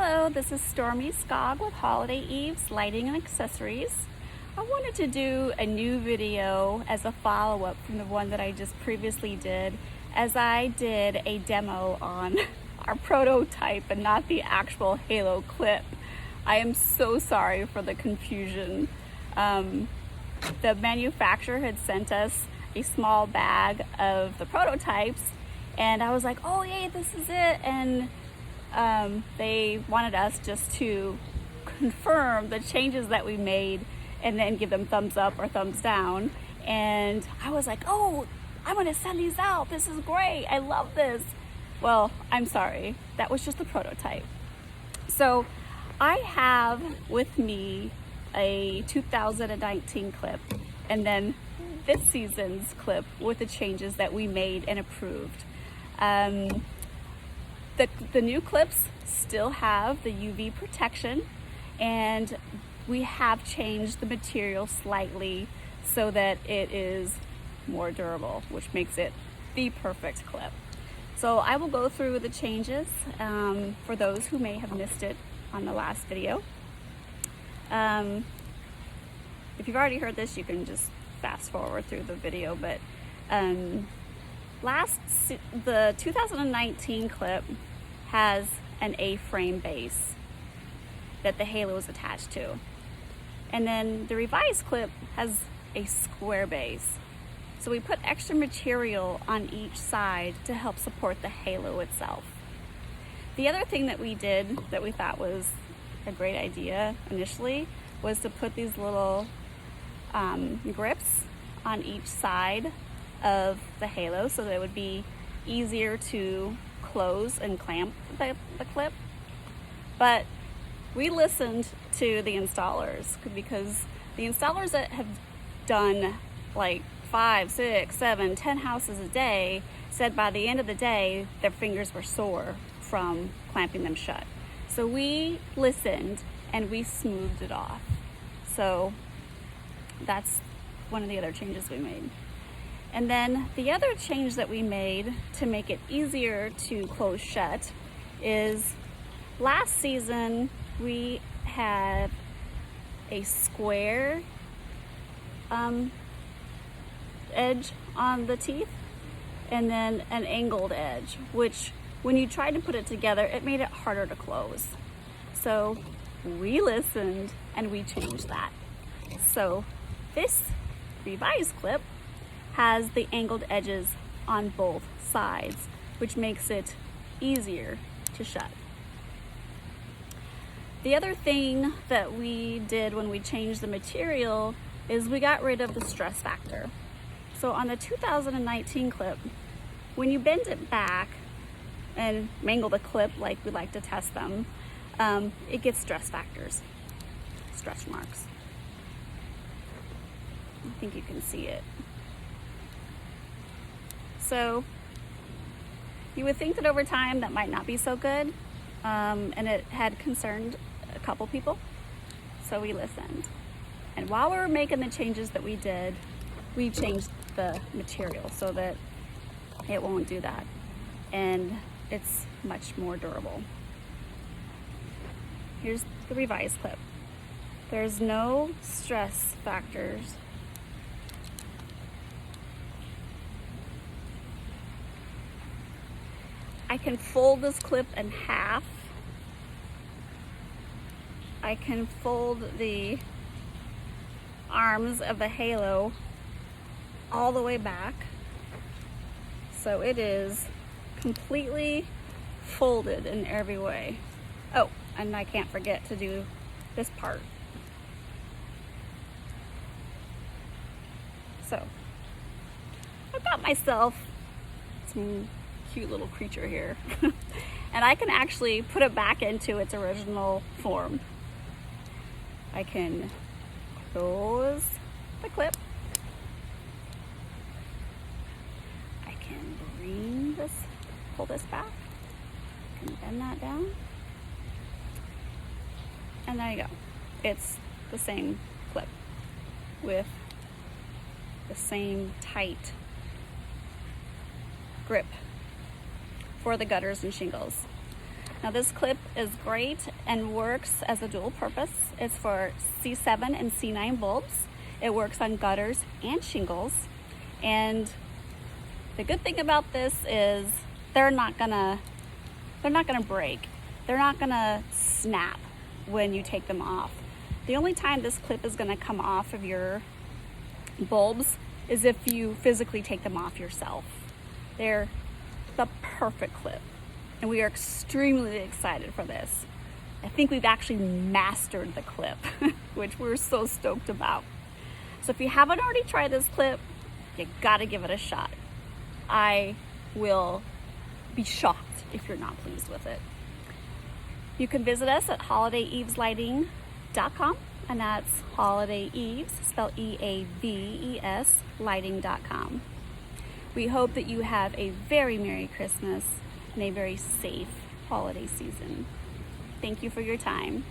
Hello, this is Stormy Skog with Holiday Eves Lighting and Accessories. I wanted to do a new video as a follow-up from the one that I just previously did, as I did a demo on our prototype and not the actual halo clip. I am so sorry for the confusion. The manufacturer had sent us a small bag of the prototypes, and I was like, oh yay, this is it. And they wanted us just to confirm the changes that we made and then give them thumbs up or thumbs down. And I was like, oh, I'm gonna send these out. This is great. I love this. Well, I'm sorry. That was just the prototype. So I have with me a 2019 clip and then this season's clip with the changes that we made and approved. The new clips still have the UV protection, and we have changed the material slightly so that it is more durable, which makes it the perfect clip. So I will go through the changes for those who may have missed it on the last video. If you've already heard this, you can just fast forward through the video, but the 2019 clip has an A-frame base that the halo is attached to. And then the revised clip has a square base. So we put extra material on each side to help support the halo itself. The other thing that we did that we thought was a great idea initially was to put these little grips on each side of the halo so that it would be easier to close and clamp the clip. But we listened to the installers, because the installers that have done like 5, 6, 7, 10 houses a day said by the end of the day their fingers were sore from clamping them shut. So we listened and we smoothed it off. So that's one of the other changes we made. And then the other change that we made to make it easier to close shut is last season we had a square edge on the teeth and then an angled edge, which when you tried to put it together, it made it harder to close. So we listened and we changed that. So this revised clip has the angled edges on both sides, which makes it easier to shut. The other thing that we did when we changed the material is we got rid of the stress factor. So on the 2019 clip, when you bend it back and mangle the clip like we like to test them, it gets stress factors, stretch marks. I think you can see it. So you would think that over time that might not be so good, and it had concerned a couple people, so we listened. And while we were making the changes that we did, we changed the material so that it won't do that, and it's much more durable. Here's the revised clip. There's no stress factors. I can fold this clip in half. I can fold the arms of the halo all the way back. So it is completely folded in every way. Oh, and I can't forget to do this part. So I've got myself some cute little creature here and I can actually put it back into its original form. I can close the clip. I can pull this back. I can bend that down. And there you go. It's the same clip with the same tight grip for the gutters and shingles. Now this clip is great and works as a dual purpose. It's for C7 and C9 bulbs. It works on gutters and shingles. And the good thing about this is they're not gonna break. They're not gonna snap when you take them off. The only time this clip is gonna come off of your bulbs is if you physically take them off yourself. They're the perfect clip, and we are extremely excited for this. I think we've actually mastered the clip, which we're so stoked about. So if you haven't already tried this clip, you gotta give it a shot. I will be shocked if you're not pleased with it. You can visit us at holidayeveslighting.com, and that's Holiday Eves, spelled E-A-V-E-S, lighting.com. We hope that you have a very Merry Christmas and a very safe holiday season. Thank you for your time.